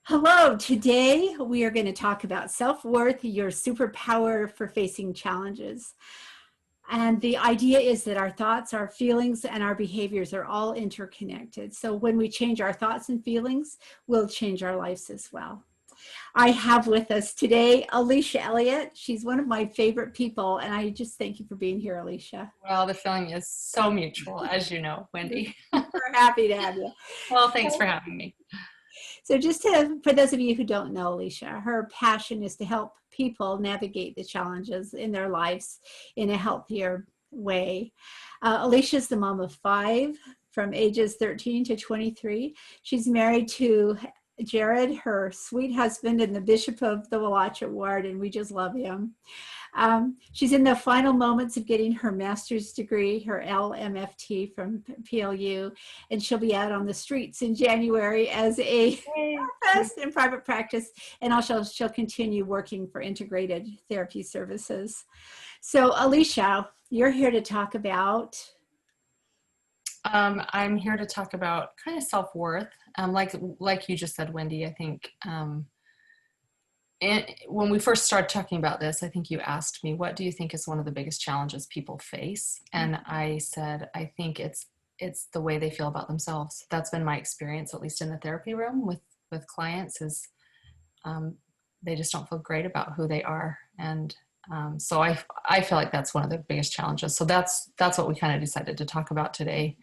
Hello, today we are going to talk about self-worth, your superpower for facing challenges. And the idea is that our thoughts, our feelings, and our behaviors are all interconnected. So when we change our thoughts and feelings, we'll change our lives as well. I have with us today Alicia Elliott. She's one of my favorite people, and I just thank you for being here, Alicia. Well, the feeling is so mutual, as you know, Wendy. We're happy to have you. Well, thanks for having me. So for those of you who don't know Alicia, her passion is to help people navigate the challenges in their lives in a healthier way. Alicia is the mom of 5 from ages 13 to 23. She's married to Jared, her sweet husband, and the Bishop of the Wallachia Ward, and we just love him. She's in the final moments of getting her master's degree, her LMFT from PLU, and she'll be out on the streets in January as a therapist in private practice, and also she'll continue working for integrated therapy services. So Alicia, you're here to talk about... I'm here to talk about kind of self-worth. Like you just said, Wendy, I think and when we first started talking about this, I think you asked me, what do you think is one of the biggest challenges people face? And I said, I think it's the way they feel about themselves. That's been my experience, at least in the therapy room with clients, is they just don't feel great about who they are. And so I feel like that's one of the biggest challenges. So that's what we kind of decided to talk about today.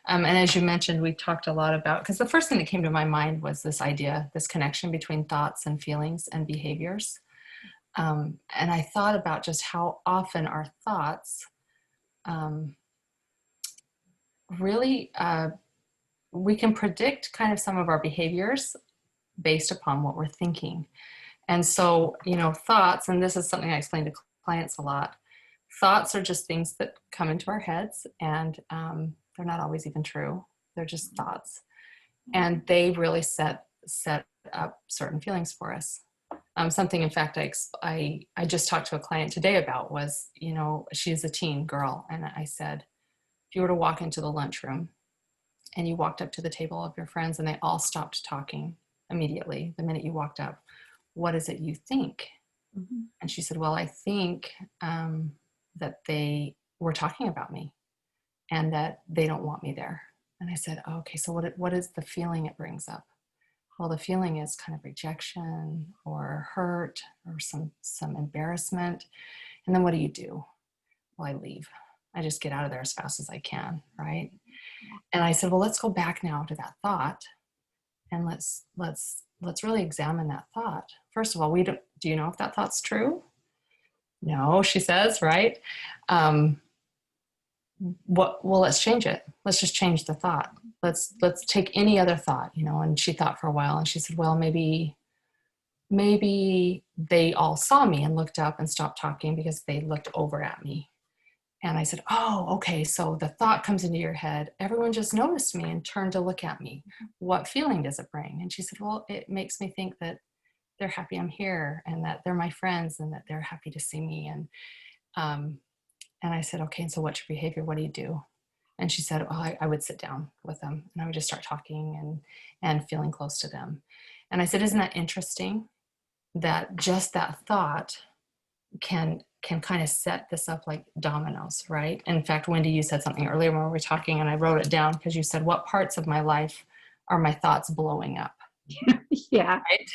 And as you mentioned, we talked a lot about, because the first thing that came to my mind was this idea, this connection between thoughts and feelings and behaviors. And I thought about just how often our thoughts really, we can predict kind of some of our behaviors based upon what we're thinking. And so, thoughts, and this is something I explain to clients a lot, thoughts are just things that come into our heads, and they're not always even true. They're just thoughts. And they really set up certain feelings for us. Something, in fact, I just talked to a client today about was, she's a teen girl. And I said, if you were to walk into the lunchroom and you walked up to the table of your friends and they all stopped talking immediately the minute you walked up, what is it you think? Mm-hmm. And she said, well, I think that they were talking about me and that they don't want me there. And I said, oh, okay, so what is the feeling it brings up? Well, the feeling is kind of rejection or hurt or some embarrassment. And then what do? Well, I leave. I just get out of there as fast as I can, right? And I said, well, let's go back now to that thought, and let's really examine that thought. First of all, do you know if that thought's true? No, she says, right? Well, let's change it. Let's just change the thought. Let's take any other thought, and she thought for a while and she said, well, maybe they all saw me and looked up and stopped talking because they looked over at me. And I said, oh, okay. So the thought comes into your head. Everyone just noticed me and turned to look at me. What feeling does it bring? And she said, well, it makes me think that they're happy I'm here and that they're my friends and that they're happy to see me. And I said, okay, and so what's your behavior? What do you do? And she said, well, I would sit down with them and I would just start talking and feeling close to them. And I said, isn't that interesting that just that thought can kind of set this up like dominoes, right? And in fact, Wendy, you said something earlier when we were talking and I wrote it down because you said, what parts of my life are my thoughts blowing up? Yeah. Right?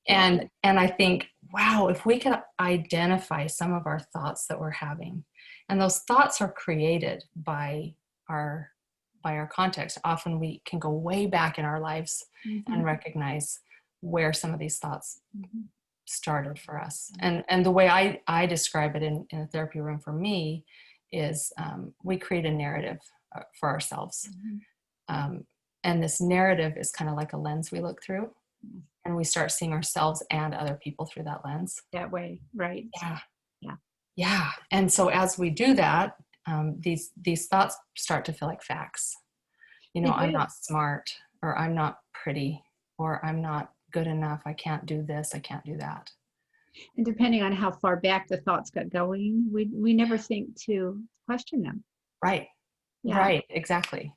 And I think, wow, if we could identify some of our thoughts that we're having, and those thoughts are created by our context. Often we can go way back in our lives and recognize where some of these thoughts started for us. And the way I describe it in a therapy room for me is we create a narrative for ourselves. And this narrative is kind of like a lens we look through, and we start seeing ourselves and other people through that lens. That way, right? Yeah. And so as we do that, these thoughts start to feel like facts. I'm not smart, or I'm not pretty, or I'm not good enough. I can't do this. I can't do that. And depending on how far back the thoughts got going, we never think to question them. Right. Yeah. Right. Exactly.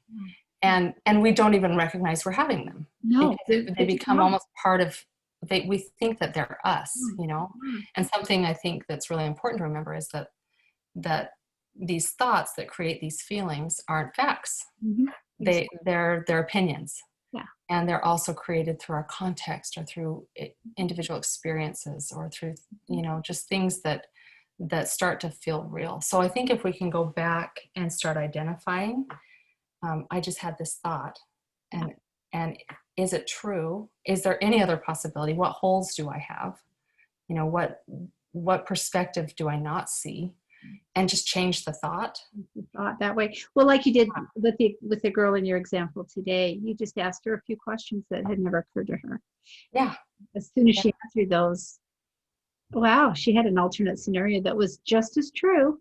And we don't even recognize we're having them. No, because they it's become wrong. almost part of, we think that they're us, Mm, you know. mm, And something I think that's really important to remember is that these thoughts that create these feelings aren't facts. mhm. They're opinions, Yeah. and they're also created through our context or through individual experiences or through, you know, just things that start to feel real. So I think if we can go back and start identifying, I just had this thought, Yeah. and is it true? Is there any other possibility? What holes do I have? You know, what perspective do I not see? And just change the thought. You thought that way. Well, like you did with the girl in your example today, you just asked her a few questions that had never occurred to her. Yeah, As soon as yeah, she answered those, wow, she had an alternate scenario that was just as true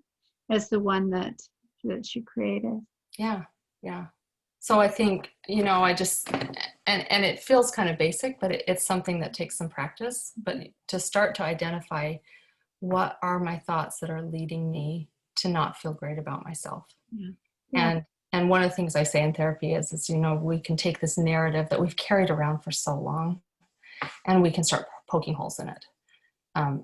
as the one that she created. yeah, yeah. So I think, you know, I just, and it feels kind of basic, but it's something that takes some practice. But to start to identify, what are my thoughts that are leading me to not feel great about myself? Yeah. Yeah. And one of the things I say in therapy is, you know, we can take this narrative that we've carried around for so long, and we can start poking holes in it.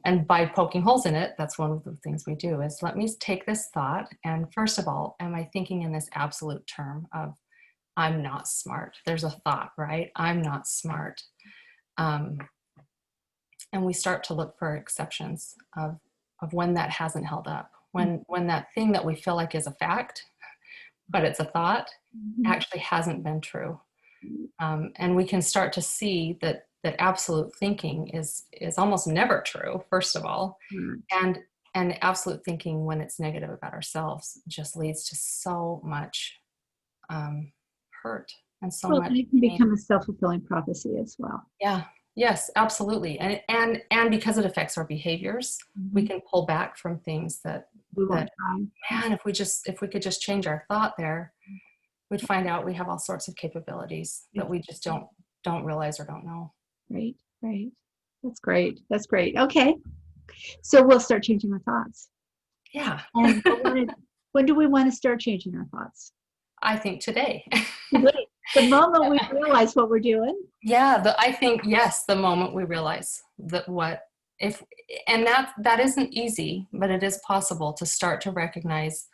And by poking holes in it, that's one of the things we do is, let me take this thought. And first of all, am I thinking in this absolute term of, I'm not smart? There's a thought, right? I'm not smart. Um, and we start to look for exceptions of when that hasn't held up, when that thing that we feel like is a fact, but it's a thought, Mhm. actually hasn't been true. And we can start to see that absolute thinking is almost never true, first of all. Right. And absolute thinking, when it's negative about ourselves, just leads to so much hurt and so Well, much and it can pain. become a self-fulfilling prophecy as well. Yeah, yes, absolutely. And because it affects our behaviors, we Mhm. can pull back from things We won't that try. man, if we could just change our thought there, we'd find out we have all sorts of capabilities that we just don't realize or don't know. Right, right. That's great. That's great. Okay. So we'll start changing our thoughts. Yeah. And when do we want to start changing our thoughts? I think today. Today. The moment we realize what we're doing. Yeah, I think, yes, the moment we realize that what if, and that isn't easy, but it is possible to start to recognize,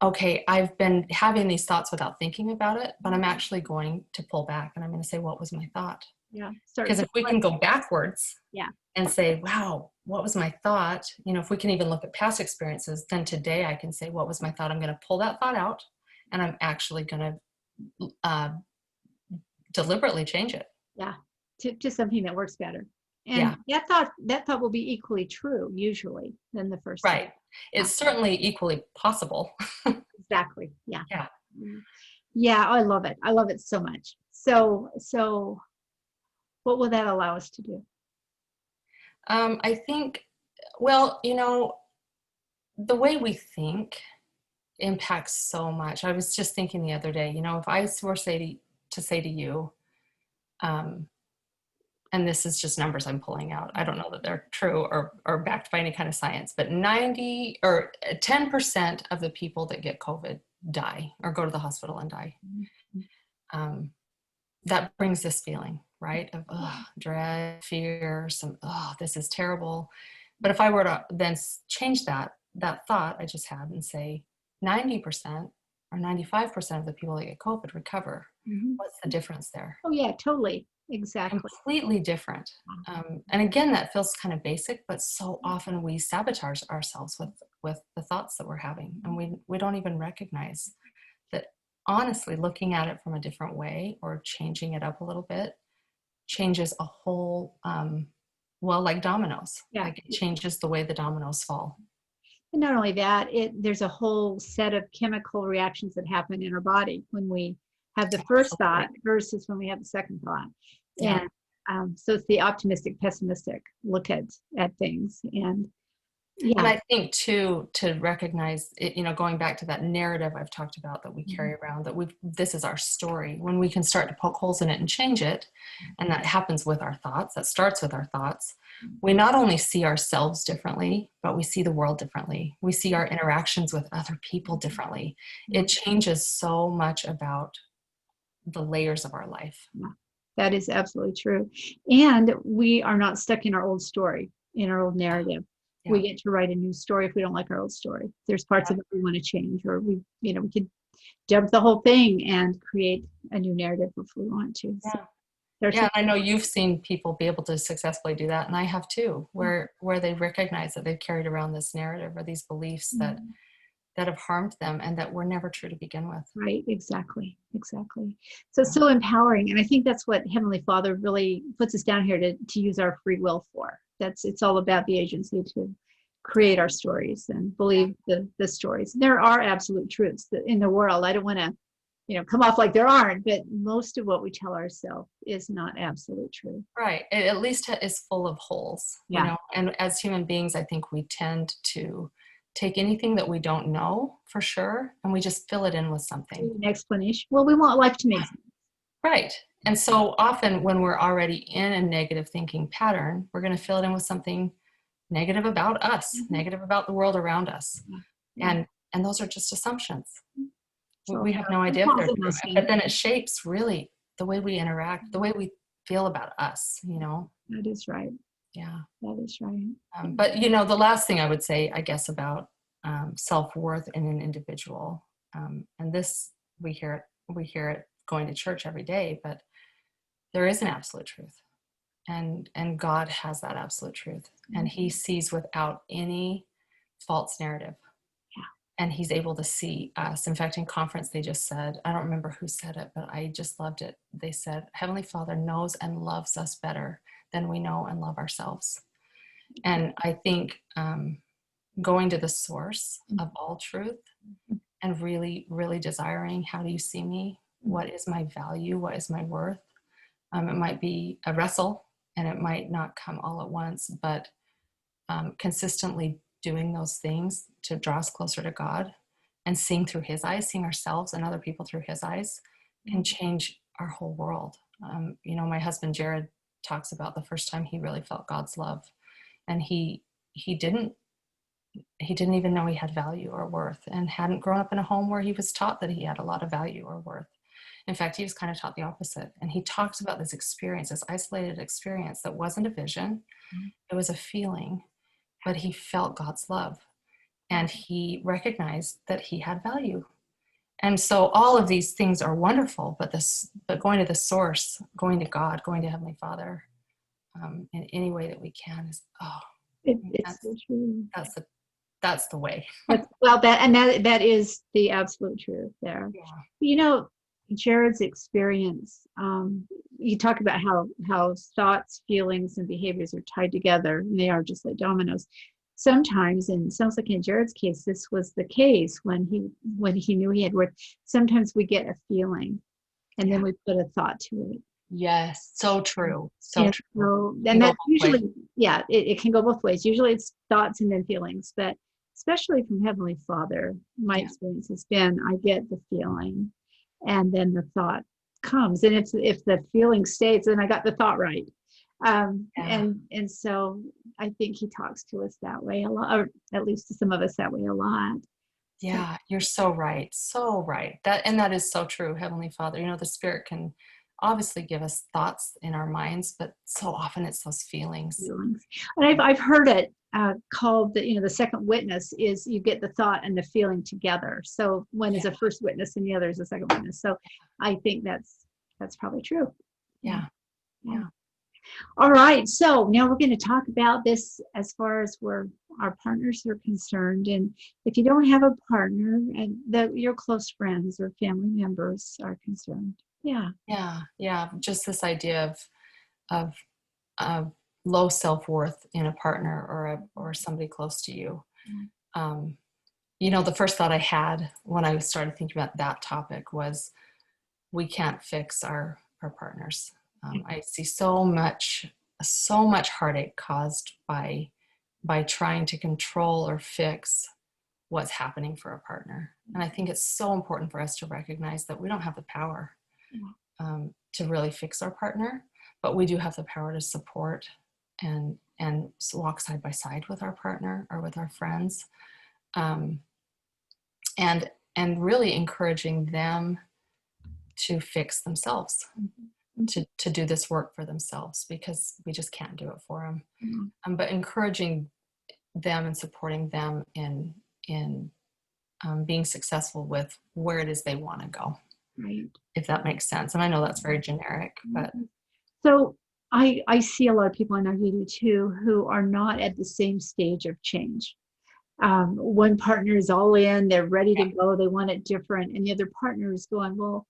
okay, I've been having these thoughts without thinking about it, but I'm actually going to pull back and I'm going to say, what was my thought? Yeah. Start Because if we can go backwards yeah. and say, wow, what was my thought? You know, if we can even look at past experiences, then today I can say, what was my thought? I'm going to pull that thought out, and I'm actually going to deliberately change it. Yeah. To something that works better. And Yeah, that thought will be equally true usually than the first thought. right. It's certainly equally possible. Exactly. Yeah. Yeah. Mm. Yeah, I love it. I love it so much. So what will that allow us to do? I think, well, you know, the way we think impacts so much. I was just thinking the other day, you know, if I were to say to you, um, and this is just numbers I'm pulling out, I don't know that they're true or backed by any kind of science, but 90 or 10% of the people that get COVID die or go to the hospital and die. Mhm. Um, that brings this feeling, right? Of dread, fear, this is terrible. But if I were to then change that thought I just had and say 90% or 95% of the people that get COVID recover, Mhm. what's the difference there? Oh yeah, totally. Exactly. Completely different. And again, that feels kind of basic, but so often we sabotage ourselves with the thoughts that we're having, and we don't even recognize that. Honestly, looking at it from a different way or changing it up a little bit changes a whole, well, like dominoes, Yeah. like it changes the way the dominoes fall. And not only that, there's a whole set of chemical reactions that happen in our body when we have the first Absolutely. thought versus when we have the second thought. Yeah. And so it's the optimistic, pessimistic look at things. And And yeah. I think too, to recognize it, you know, going back to that narrative I've talked about that we Mhm. carry around, that this is our story, when we can start to poke holes in it and change it, and that happens with our thoughts, that starts with our thoughts, we not only see ourselves differently, but we see the world differently. We see our interactions with other people differently. Yeah. It changes so much about the layers of our life. Yeah. That is absolutely true. And we are not stuck in our old story, in our old narrative. We Yeah. get to write a new story if we don't like our old story. There's parts of it we want to change, or we could dump the whole thing and create a new narrative if we want to. So Yeah. there's Yeah, I know you've seen people be able to successfully do that, and I have too, where they recognize that they've carried around this narrative or these beliefs that have harmed them and that were never true to begin with. right, exactly, exactly. So it's so empowering, and I think that's what Heavenly Father really puts us down here to use our free will for. It's all about the agency to create our stories and believe the stories. There are absolute truths in the world. I don't want to come off like there aren't, but most of what we tell ourselves is not absolute truth. Right. It at least is full of holes, Yeah. and as human beings, I think we tend to take anything that we don't know for sure, and we just fill it in with something. An explanation. Well, we want life to make sense. Right. And so often when we're already in a negative thinking pattern, we're going to fill it in with something negative about us, negative about the world around us. Yeah. And those are just assumptions. So We have no idea if they're causing true. those But things. then it shapes really the way we interact, the way we feel about us. That is right. Yeah. That is right. But the last thing I would say, I guess, about self-worth in an individual, and this we hear it going to church every day, but there is an absolute truth, and God has that absolute truth, and He sees without any false narrative. Yeah. And He's able to see us. In fact, in conference, they just said, I don't remember who said it, but I just loved it. They said, Heavenly Father knows and loves us better than we know and love ourselves. And I think going to the source of all truth and really, really desiring, how do you see me? What is my value? What is my worth? It might be a wrestle, and it might not come all at once, but consistently doing those things to draw us closer to God and seeing through His eyes, seeing ourselves and other people through His eyes can change our whole world. My husband Jared talks about the first time he really felt God's love, and he didn't even know he had value or worth, and hadn't grown up in a home where he was taught that he had a lot of value or worth. In fact, he was kind of taught the opposite. And he talks about this experience, this isolated experience that wasn't a vision, it was a feeling, but he felt God's love, and he recognized that he had value. And so all of these things are wonderful, but going to the source, going to God, going to Heavenly Father, in any way that we can is It's so true. that's the way. That is the absolute truth there. Yeah. Jared's experience, you talk about how thoughts, feelings, and behaviors are tied together, and they are just like dominoes. Sometimes, and it sounds like in Jared's case, this was the case when he knew he had worth. Sometimes we get a feeling, and then we put a thought to it. Yes, so true. So And true. and that's usually, it can go both ways. Usually it's thoughts and then feelings, but especially from Heavenly Father, my experience has been I get the feeling and then the thought comes. And if the feeling stays, then I got the thought right. And so I think He talks to us that way a lot, or at least to some of us that way a lot. Yeah, you're so right. So right. That is so true. Heavenly Father, the Spirit can obviously give us thoughts in our minds, but so often it's those feelings. And I've heard it called the second witness is you get the thought and the feeling together. So one is a first witness and the other is a second witness. So I think that's probably true. Yeah. All right. So now we're going to talk about this as far as where our partners are concerned. And if you don't have a partner and your close friends or family members are concerned. Yeah. Just this idea of low self-worth in a partner or somebody close to you. The first thought I had when I started thinking about that topic was we can't fix our partners. I see so much heartache caused by trying to control or fix what's happening for a partner. And I think it's so important for us to recognize that we don't have the power to really fix our partner, but we do have the power to support and walk side by side with our partner or with our friends, and really encouraging them to fix themselves. to do this work for themselves, because we just can't do it for them. Mm-hmm. But encouraging them and supporting them in being successful with where it is they want to go, Right. if that makes sense. And I know that's very generic, but So I see a lot of people, I know you do too, who are not at the same stage of change. One partner is all in, they're ready to go, they want it different, and the other partner is going, well,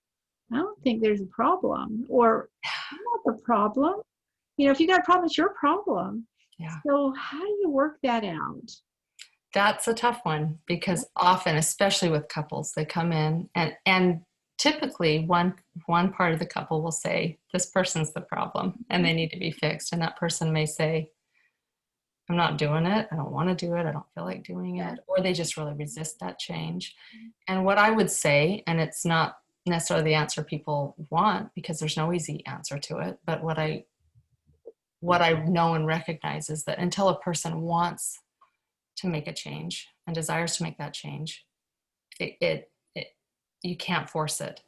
I don't think there's a problem, or not the problem. If you got a problem, it's your problem. yeah, So how do you work that out? that's a tough one, because often, especially with couples, they come in and typically one part of the couple will say, this person's the problem and they need to be fixed. And that person may say, I'm not doing it. I don't want to do it. I don't feel like doing it. Or they just really resist that change. And what I would say, and it's not necessarily the answer people want, because there's no easy answer to it, but what I know and recognize is that until a person wants to make a change and desires to make that change, you can't force it.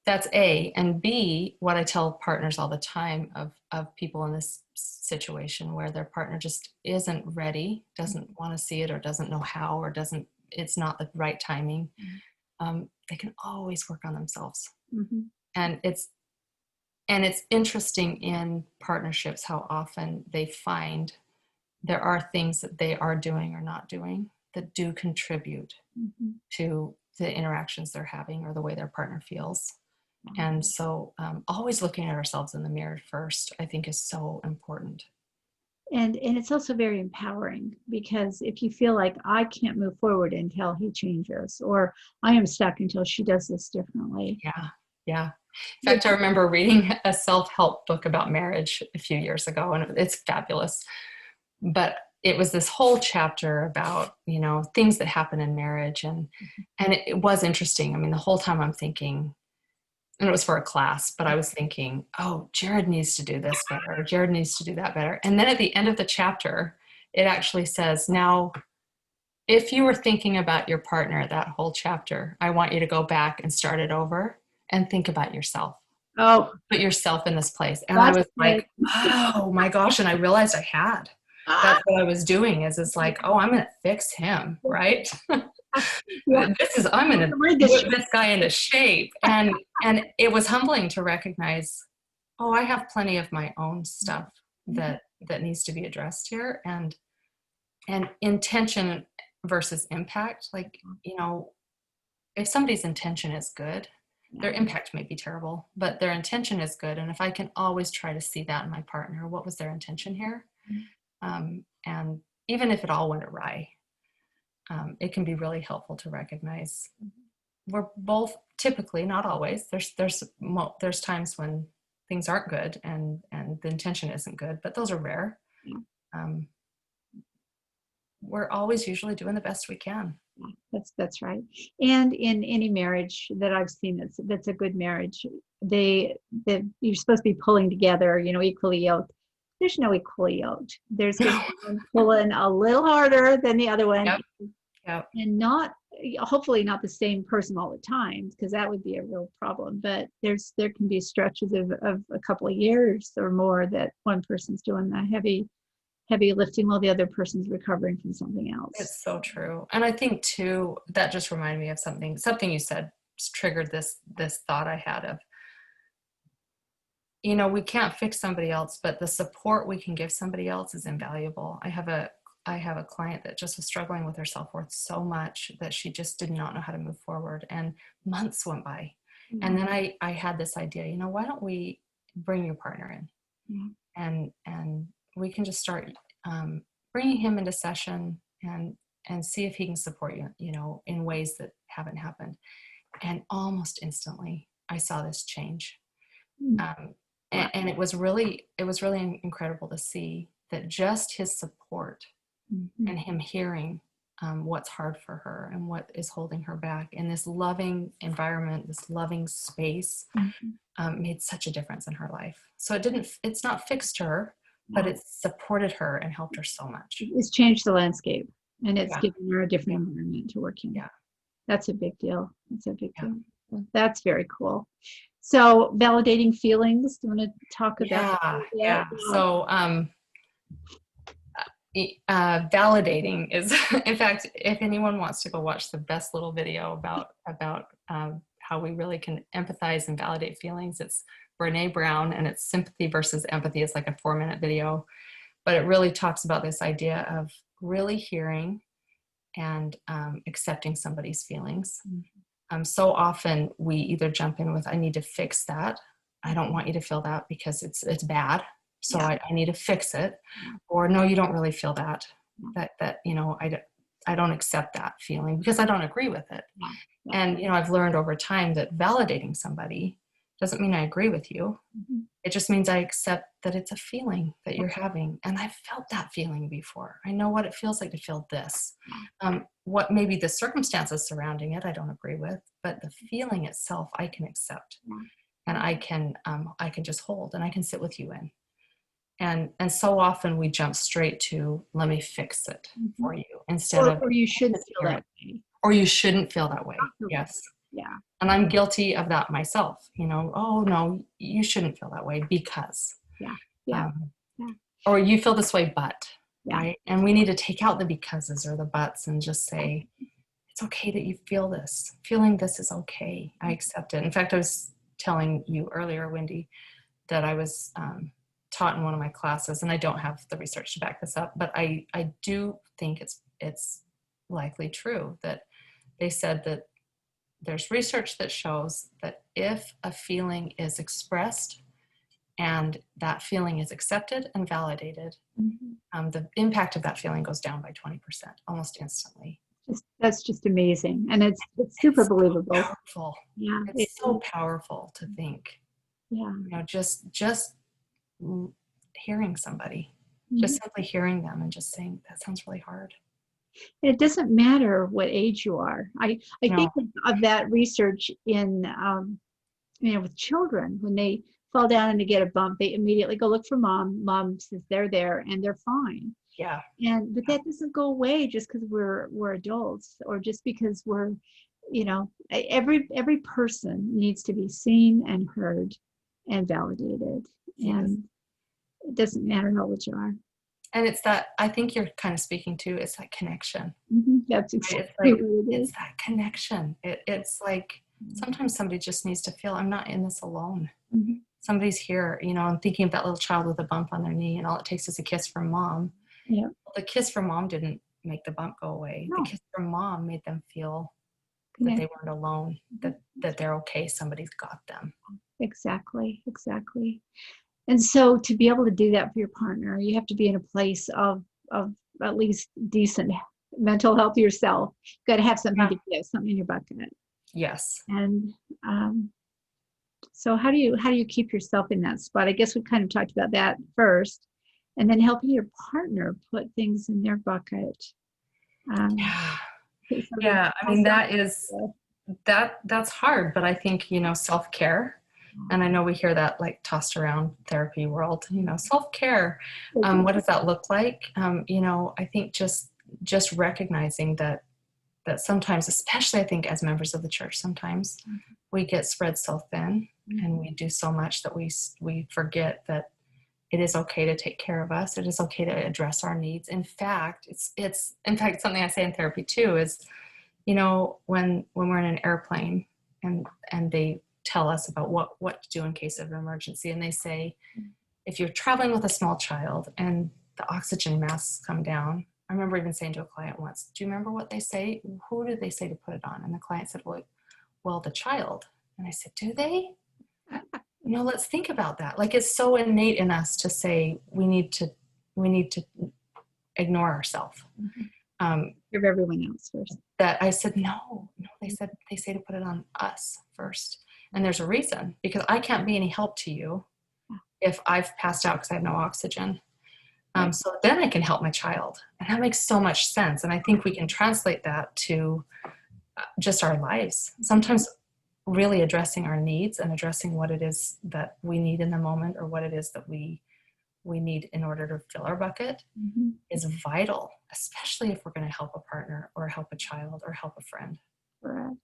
That's A. And B, what I tell partners all the time of people in this situation where their partner just isn't ready, doesn't want to see it, or doesn't know how, or it's not the right timing, they can always work on themselves. Mm-hmm. And it's interesting in partnerships how often they find there are things that they are doing or not doing that do contribute to the interactions they're having or the way their partner feels. And so always looking at ourselves in the mirror first, I think, is so important. And it's also very empowering, because if you feel like I can't move forward until he changes, or I am stuck until she does this differently. Yeah. In fact, I remember reading a self-help book about marriage a few years ago, and it's fabulous. But it was this whole chapter about, things that happen in marriage. And it was interesting. I mean, the whole time I'm thinking, and it was for a class, but I was thinking, oh, Jared needs to do this better. Jared needs to do that better. And then at the end of the chapter, it actually says, now, if you were thinking about your partner that whole chapter, I want you to go back and start it over and think about yourself. Oh, Put yourself in this place. And I that's was like, oh my gosh. And I realized I had. That's what I was doing is like, oh, I'm going to fix him, right? yeah. I'm going to put this guy into shape. And it was humbling to recognize, oh, I have plenty of my own stuff that needs to be addressed here. And intention versus impact. Like, if somebody's intention is good, their impact may be terrible, but their intention is good. And if I can always try to see that in my partner, what was their intention here? And even if it all went awry, it can be really helpful to recognize we're both, typically, not always, there's times when things aren't good and the intention isn't good, but those are rare. We're always usually doing the best we can. That's right. And in any marriage that I've seen that's a good marriage, you're supposed to be pulling together, equally yoked. There's no equally yoked. There's going to be one pulling a little harder than the other one. Yep. And hopefully not the same person all the time, because that would be a real problem. But there can be stretches of a couple of years or more that one person's doing the heavy lifting while the other person's recovering from something else. It's so true. And I think too, that just reminded me of something you said triggered this thought I had of, we can't fix somebody else, but the support we can give somebody else is invaluable. I have a client that just was struggling with her self-worth so much that she just did not know how to move forward, and months went by. And then I had this idea, why don't we bring your partner in? And we can just start bringing him into session and see if he can support you, in ways that haven't happened. And almost instantly, I saw this change. And it was really incredible to see that just his support and him hearing what's hard for her and what is holding her back in this loving environment, this loving space, made such a difference in her life. So it's not fixed her, but it's supported her and helped her so much. It's changed the landscape, and it's given her a different environment to work in. Yeah. That's a big deal. That's a big deal. That's very cool. So validating feelings, do you want to talk about Yeah. that? So validating is, in fact, if anyone wants to go watch the best little video about how we really can empathize and validate feelings, it's Brene Brown, and it's sympathy versus empathy. It's like a 4-minute video, but it really talks about this idea of really hearing and accepting somebody's feelings. So often we either jump in with, I need to fix that. I don't want you to feel that because it's bad. So I need to fix it. Or no, you don't really feel that, I don't accept that feeling because I don't agree with it. And, I've learned over time that validating somebody doesn't mean I agree with you. It just means I accept that it's a feeling that you're having. And I've felt that feeling before. I know what it feels like to feel this. What maybe the circumstances surrounding it, I don't agree with, but the feeling itself, I can accept. And I can just hold, and I can sit with you in. And so often we jump straight to, let me fix it for you, instead of, or you shouldn't feel that way. Or you shouldn't feel that way. Yes. Yeah. And I'm guilty of that myself. Oh no, you shouldn't feel that way because. Yeah. Or you feel this way, but. Right. And we need to take out the becauses or the buts and just say, it's okay that you feel this. Feeling this is okay. I accept it. In fact, I was telling you earlier, Wendy, that I was taught in one of my classes, and I don't have the research to back this up, but I do think it's likely true that they said that there's research that shows that if a feeling is expressed and that feeling is accepted and validated, the impact of that feeling goes down by 20% almost instantly. That's just amazing. And it's super believable. Powerful. Yeah. It's so powerful to think. Just hearing somebody, just simply hearing them and just saying, that sounds really hard. It doesn't matter what age you are. I think of that research in, with children, when they fall down and they get a bump, they immediately go look for mom. Mom says they're there and they're fine. Yeah. But that doesn't go away just because we're adults, or just because we're, every person needs to be seen and heard and validated. And it doesn't matter how old you are. And it's that, I think you're kind of speaking to, it's that connection. That's exactly what it is. It's that connection. It's like, sometimes somebody just needs to feel, I'm not in this alone. Somebody's here, I'm thinking of that little child with a bump on their knee, and all it takes is a kiss from mom. Yeah. The kiss from mom didn't make the bump go away. No. The kiss from mom made them feel that they weren't alone, that they're okay, somebody's got them. Exactly. And so to be able to do that for your partner, you have to be in a place of at least decent mental health yourself. You've got to have something to give, something in your bucket. Yes. And so how do you keep yourself in that spot? I guess we kind of talked about that first, and then helping your partner put things in their bucket. Yeah. I mean, that's hard, but I think, self-care. And I know we hear that like tossed around therapy world, self-care. What does that look like? I think just recognizing that sometimes, especially I think as members of the church, sometimes we get spread so thin and we do so much that we forget that it is okay to take care of us. It is okay to address our needs. In fact, it's something I say in therapy too is, when we're in an airplane and they tell us about what to do in case of an emergency. And they say, if you're traveling with a small child and the oxygen masks come down, I remember even saying to a client once, do you remember what they say? Who did they say to put it on? And the client said, well, the child. And I said, do they? Let's think about that. Like, it's so innate in us to say we need to ignore ourselves. Give everyone else first. That I said, no, they say to put it on us first. And there's a reason, because I can't be any help to you if I've passed out because I have no oxygen. So then I can help my child. And that makes so much sense. And I think we can translate that to just our lives. Sometimes really addressing our needs and addressing what it is that we need in the moment, or what it is that we need in order to fill our bucket is vital, especially if we're going to help a partner or help a child or help a friend. Correct.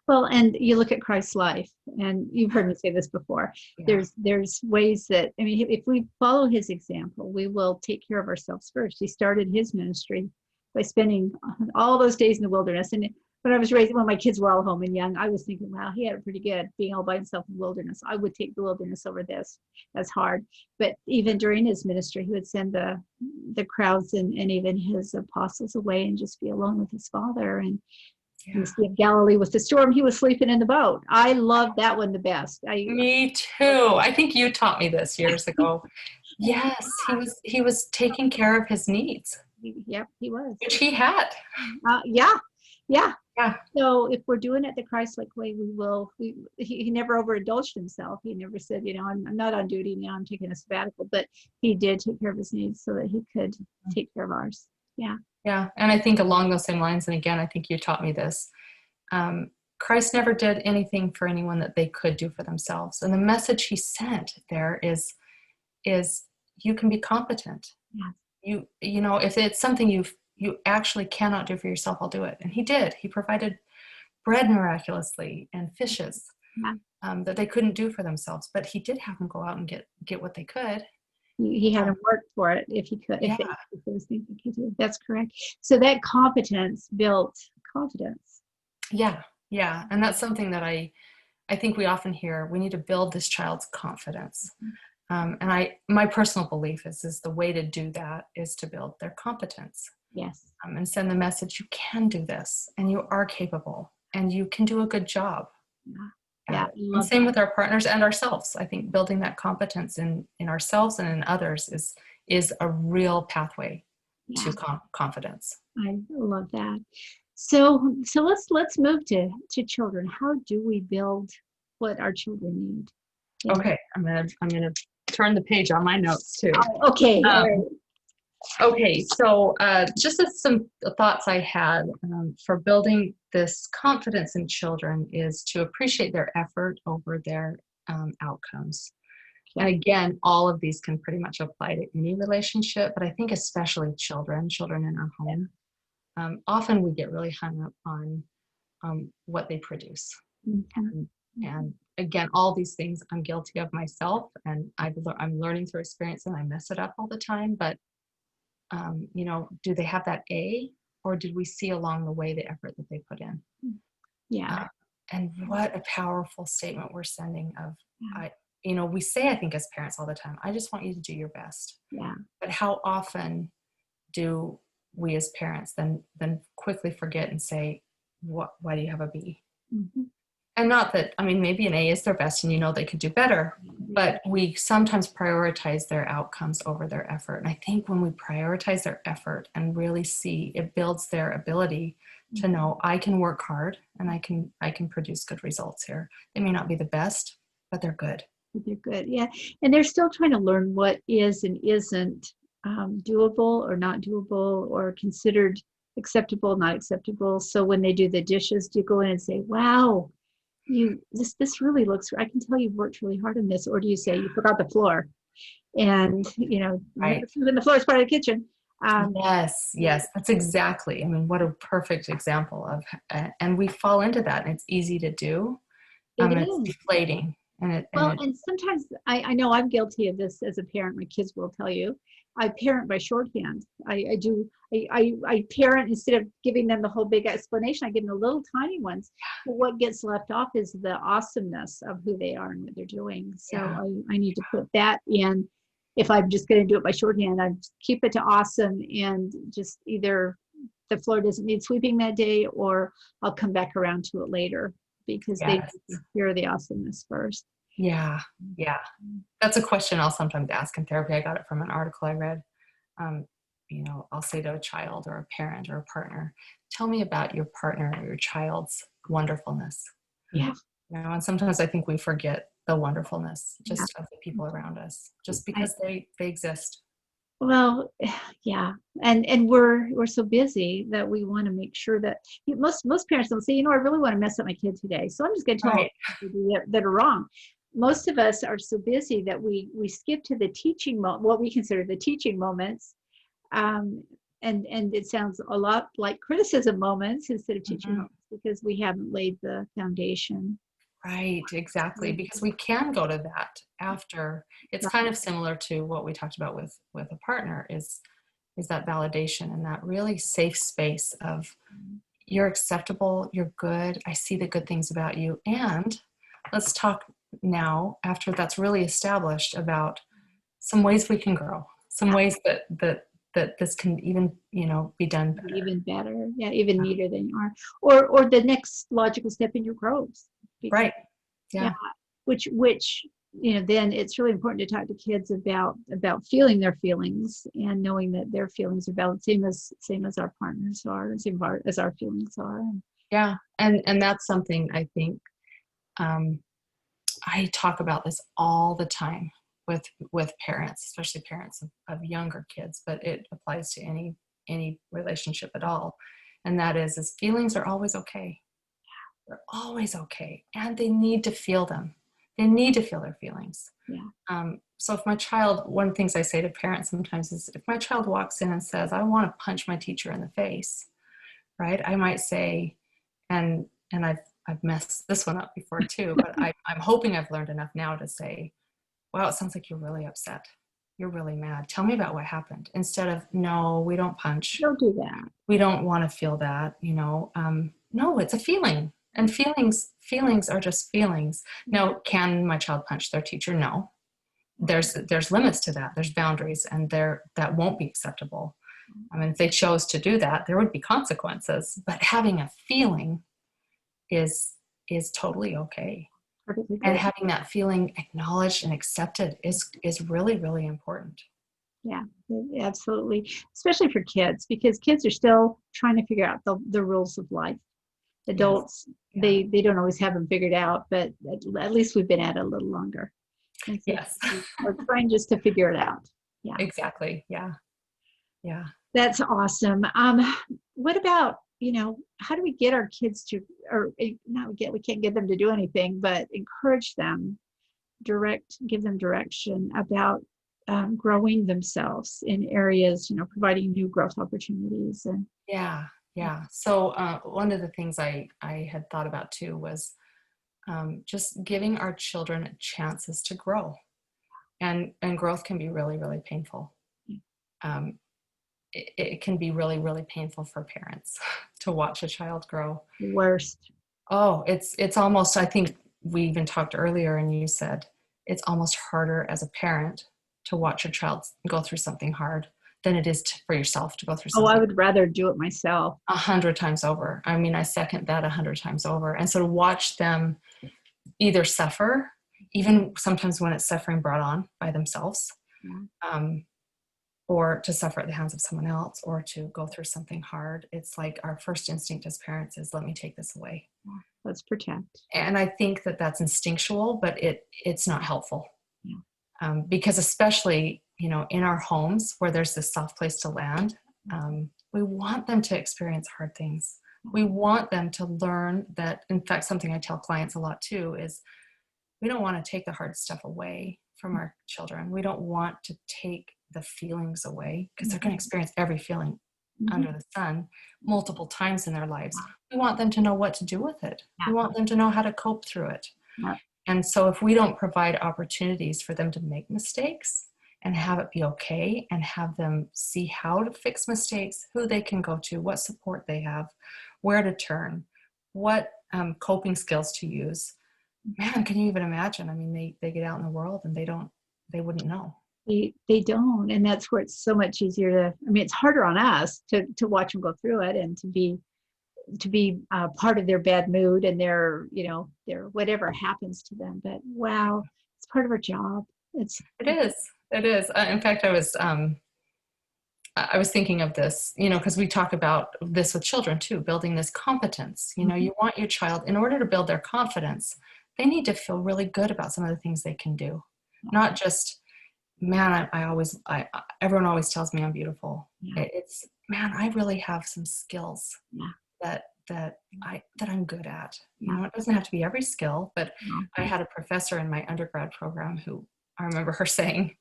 Well, and you look at Christ's life, and you've heard me say this before. Yeah. There's ways that, I mean, if we follow his example, we will take care of ourselves first. He started his ministry by spending all those days in the wilderness. And when I was raised, when my kids were all home and young, I was thinking, wow, he had it pretty good being all by himself in the wilderness. I would take the wilderness over this. That's hard. But even during his ministry, he would send the crowds and even his apostles away and just be alone with his Father. And in Yeah. the Sea of Galilee with the storm, he was sleeping in the boat. I love that one the best. Me too. I think you taught me this years ago. Yes, he was taking care of his needs, Yep, he was. which he had. Yeah, yeah. Yeah. So if we're doing it the Christ-like way, we will. He never overindulged himself. He never said, I'm not on duty now. I'm taking a sabbatical. But he did take care of his needs so that he could take care of ours. Yeah. Yeah. And I think along those same lines, and again, I think you taught me this, Christ never did anything for anyone that they could do for themselves. And the message he sent there is you can be competent. Yeah. If it's something you actually cannot do for yourself, I'll do it. And he did. He provided bread miraculously and fishes that they couldn't do for themselves. But he did have them go out and get what they could. He had to work for it if he could. Yeah. If there was things he could do. That's correct. So that competence built confidence. Yeah. Yeah. And that's something that I think we often hear. We need to build this child's confidence. And my personal belief is the way to do that is to build their competence. Yes. And send the message, you can do this, and you are capable, and you can do a good job. Yeah. And same with our partners and ourselves. I think building that competence in ourselves and in others is a real pathway to confidence. I love that. So let's move to children. How do we build what our children need? Okay, I'm gonna turn the page on my notes too. Okay. All right. Okay, so just some thoughts I had for building this confidence in children is to appreciate their effort over their outcomes. And again, all of these can pretty much apply to any relationship, but I think especially children in our home. Often we get really hung up on what they produce. Mm-hmm. And again, all these things I'm guilty of myself, and I'm learning through experience, and I mess it up all the time, but do they have that A, or did we see along the way the effort that they put in? Yeah. And what a powerful statement we're sending of, we say, I think as parents all the time, I just want you to do your best. Yeah. But how often do we as parents then quickly forget and say, why do you have a B? Mm-hmm. And not that, maybe an A is their best and they could do better, but we sometimes prioritize their outcomes over their effort. And I think when we prioritize their effort and really see, it builds their ability to know I can work hard and I can produce good results here. They may not be the best, but they're good. They're good. Yeah. And they're still trying to learn what is and isn't doable or not doable or considered acceptable, not acceptable. So when they do the dishes, do you go in and say, wow, this really looks, I can tell you've worked really hard on this, or do you say you forgot the floor and right. The floor is part of the kitchen. Yes, that's exactly, what a perfect example of, and we fall into that, and it's easy to do. It's deflating. And sometimes I know I'm guilty of this as a parent. My kids will tell you, I parent by shorthand. I parent instead of giving them the whole big explanation. I give them the little tiny ones. But what gets left off is the awesomeness of who they are and what they're doing. So I need to put that in. If I'm just going to do it by shorthand, I keep it to awesome, and just either the floor doesn't need sweeping that day, or I'll come back around to it later, because they hear the awesomeness first. Yeah. That's a question I'll sometimes ask in therapy. I got it from an article I read. I'll say to a child or a parent or a partner, tell me about your partner or your child's wonderfulness. Yeah. And sometimes I think we forget the wonderfulness just of the people around us, just because they exist. Well, yeah, and we're so busy that we want to make sure that most parents don't say, I really want to mess up my kid today, so I'm just going to tell them that are wrong. Most of us are so busy that we skip to the teaching what we consider the teaching moments, and it sounds a lot like criticism moments instead of teaching moments. because we haven't laid the foundation. Right, exactly. Because we can go to that after. It's kind of similar to what we talked about with a partner is that validation and that really safe space of you're acceptable, you're good, I see the good things about you. And let's talk now, after that's really established, about some ways we can grow, some ways that this can even, be done better. Even better, yeah, even neater than you are, or the next logical step in your growth. Because, Right. Yeah. which then it's really important to talk to kids about feeling their feelings and knowing that their feelings are valid, same as our partners are, as our feelings are. Yeah. And that's something I think, I talk about this all the time with parents, especially parents of younger kids, but it applies to any relationship at all. And that is feelings are always okay. They're always okay. And they need to feel them. They need to feel their feelings. Yeah. So if my child, one of the things I say to parents sometimes is if my child walks in and says, I want to punch my teacher in the face, right? I might say, and I've messed this one up before too, but I'm hoping I've learned enough now to say, wow, it sounds like you're really upset. You're really mad. Tell me about what happened. Instead of, no, we don't punch. Don't do that. We don't want to feel that, no, it's a feeling. And feelings are just feelings. Now, can my child punch their teacher? No. There's limits to that. There's boundaries, and that won't be acceptable. I mean, if they chose to do that, there would be consequences. But having a feeling is totally okay. Perfectly And good. having that feeling acknowledged and accepted is really, really important. Yeah, absolutely. Especially for kids, because kids are still trying to figure out the rules of life. Adults, Yes. they don't always have them figured out, but at least we've been at it a little longer. And so Yes. we're trying just to figure it out. Yeah. Exactly. Yeah. Yeah. That's awesome. What about, how do we get our kids to, or not we can't get them to do anything, but encourage them, give them direction about growing themselves in areas, providing new growth opportunities. And Yeah. So one of the things I had thought about too was just giving our children chances to grow, and growth can be really, really painful. It can be really, really painful for parents to watch a child grow. Worst. Oh, it's almost, I think we even talked earlier and you said it's almost harder as a parent to watch your child go through something hard than it is for yourself to go through Oh, I something would rather do it myself. 100 times over. I mean, I second that 100 times over. And so to watch them either suffer, even sometimes when it's suffering brought on by themselves, or to suffer at the hands of someone else, or to go through something hard, it's like our first instinct as parents is, let me take this away. Let's protect. And I think that that's instinctual, but it's not helpful. Yeah. Because especially, in our homes where there's this soft place to land, we want them to experience hard things. We want them to learn that, in fact, something I tell clients a lot too is we don't want to take the hard stuff away from our children. We don't want to take the feelings away because they're going to experience every feeling under the sun multiple times in their lives. We want them to know what to do with it. We want them to know how to cope through it. And so if we don't provide opportunities for them to make mistakes and have it be okay and have them see how to fix mistakes, who they can go to, what support they have, where to turn, what coping skills to use, man, can you even imagine? I mean, they get out in the world and they wouldn't know. They don't, and that's where it's so much easier to. I mean, it's harder on us to watch them go through it and to be part of their bad mood and their whatever happens to them. But wow, it's part of our job. It is. In fact, I was thinking of this, because we talk about this with children too, building this competence. You want your child, in order to build their confidence, they need to feel really good about some of the things they can do, not just, man, everyone always tells me I'm beautiful. It's, man, I really have some skills that I'm good at. It doesn't have to be every skill, but I had a professor in my undergrad program who I remember her saying,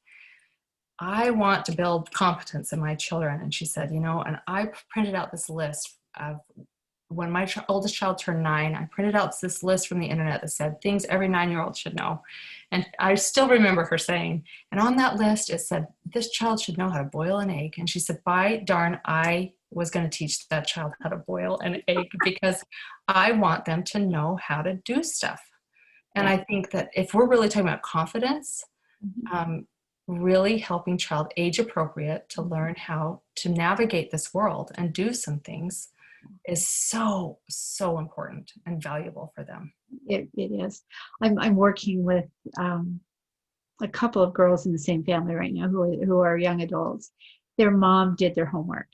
I want to build competence in my children. And she said, and I printed out this list of when my oldest child turned 9, I printed out this list from the internet that said things every 9-year-old should know. And I still remember her saying, and on that list, it said, this child should know how to boil an egg. And she said, by darn, I was going to teach that child how to boil an egg because I want them to know how to do stuff. And Yeah. I think that if we're really talking about confidence, really helping child age appropriate to learn how to navigate this world and do some things is so, so important and valuable for them. It is. I'm working with a couple of girls in the same family right now who are young adults. Their mom did their homework,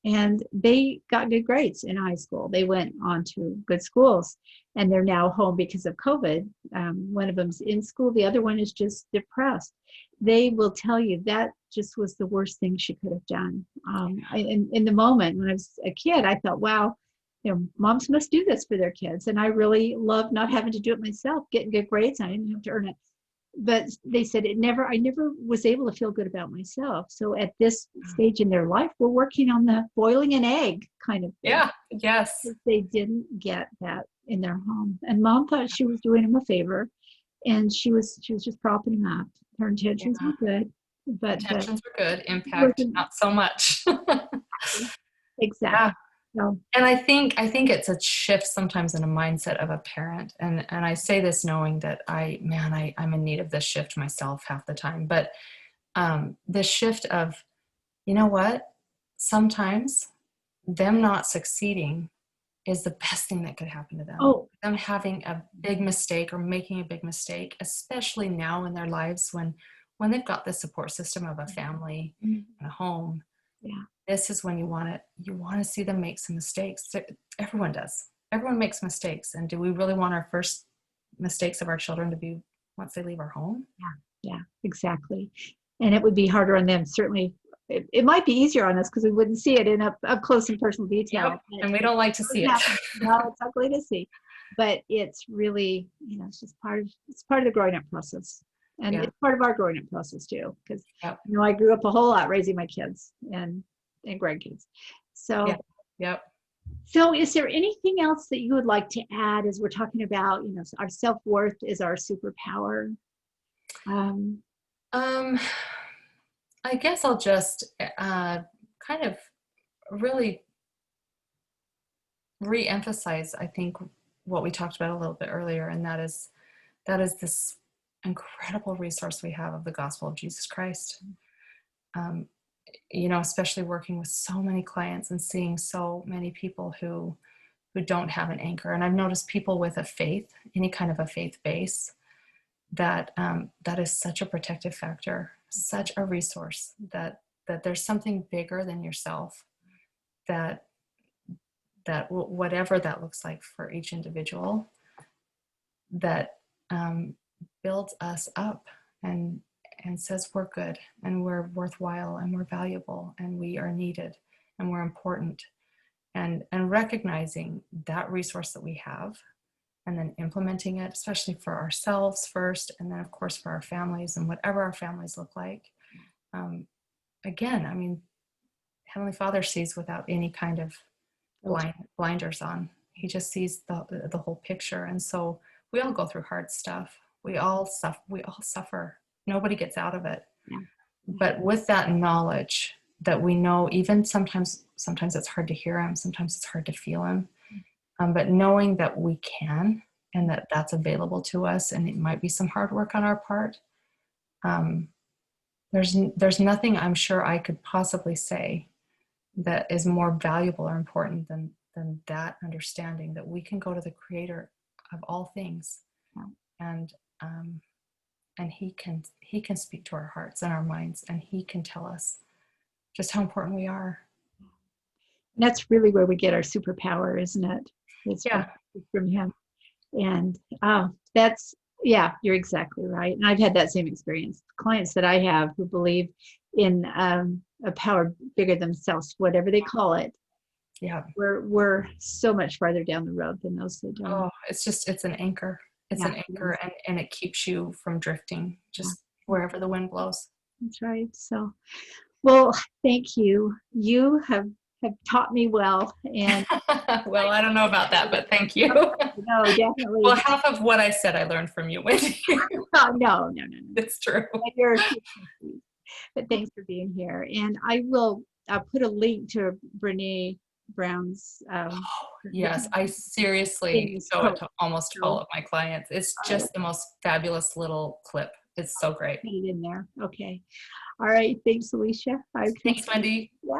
and they got good grades in high school. They went on to good schools, and they're now home because of COVID. One of them's in school, the other one is just depressed. They will tell you that just was the worst thing she could have done. In the moment when I was a kid, I thought, wow, moms must do this for their kids. And I really loved not having to do it myself, getting good grades. I didn't have to earn it. But they said I never was able to feel good about myself. So at this stage in their life, we're working on the boiling an egg kind of thing. Yeah, yes. They didn't get that in their home. And mom thought she was doing them a favor. And she was just propping him up. Her intentions were good. But intentions were good, impact not so much. Exactly. So, and I think it's a shift sometimes in a mindset of a parent. And I say this knowing that I'm in need of this shift myself half the time. But the shift of, you know what? Sometimes them not succeeding is the best thing that could happen to them. oh, Them having a big mistake or making a big mistake, especially now in their lives when they've got the support system of a family and a home. yeah. This is when you want to see them make some mistakes. Everyone does. Everyone makes mistakes. And do we really want our first mistakes of our children to be once they leave our home? Yeah, exactly. And it would be harder on them. Certainly, it might be easier on us because we wouldn't see it in up close and personal detail. Yep. And we don't like to see it. No, it's ugly to see. But it's really, it's just part of the growing up process. And it's part of our growing up process too. Because I grew up a whole lot raising my kids and grandkids. So yep. So is there anything else that you would like to add as we're talking about, our self-worth is our superpower? I guess I'll just kind of really re-emphasize, I think, what we talked about a little bit earlier, and that is this incredible resource we have of the gospel of Jesus Christ. Especially working with so many clients and seeing so many people who don't have an anchor. And I've noticed people with a faith, any kind of a faith base, that is such a protective factor, such a resource, that there's something bigger than yourself, that whatever that looks like for each individual, that builds us up and says we're good and we're worthwhile and we're valuable and we are needed and we're important, and recognizing that resource that we have and then implementing it, especially for ourselves first, and then of course for our families and whatever our families look like. Again, Heavenly Father sees without any kind of blinders on. He just sees the whole picture. And so we all go through hard stuff. We all suffer. Nobody gets out of it. Yeah. But with that knowledge that we know, even sometimes it's hard to hear him, sometimes it's hard to feel him. But knowing that we can, and that's available to us, and it might be some hard work on our part. There's nothing I'm sure I could possibly say that is more valuable or important than that understanding that we can go to the Creator of all things, and he can speak to our hearts and our minds, and he can tell us just how important we are. And that's really where we get our superpower, isn't it? It's from him. And you're exactly right. And I've had that same experience. Clients that I have who believe in a power bigger than themselves, whatever they call it. Yeah. We're so much farther down the road than those that don't. Oh, it's an anchor. It's an anchor, and it keeps you from drifting just wherever the wind blows. That's right. So, well, thank you. You have have taught me well. And Well, I don't know about that, but thank you. no, definitely. Well, half of what I said I learned from you, Wendy. No. It's true. But you're but thanks for being here. And I will put a link to Brene Brown's. Yes, I seriously show it to almost all of my clients. It's just the most fabulous little clip. It's so great. Put it in there. Okay. All right. Thanks, Alicia. Thanks, Wendy. Yeah.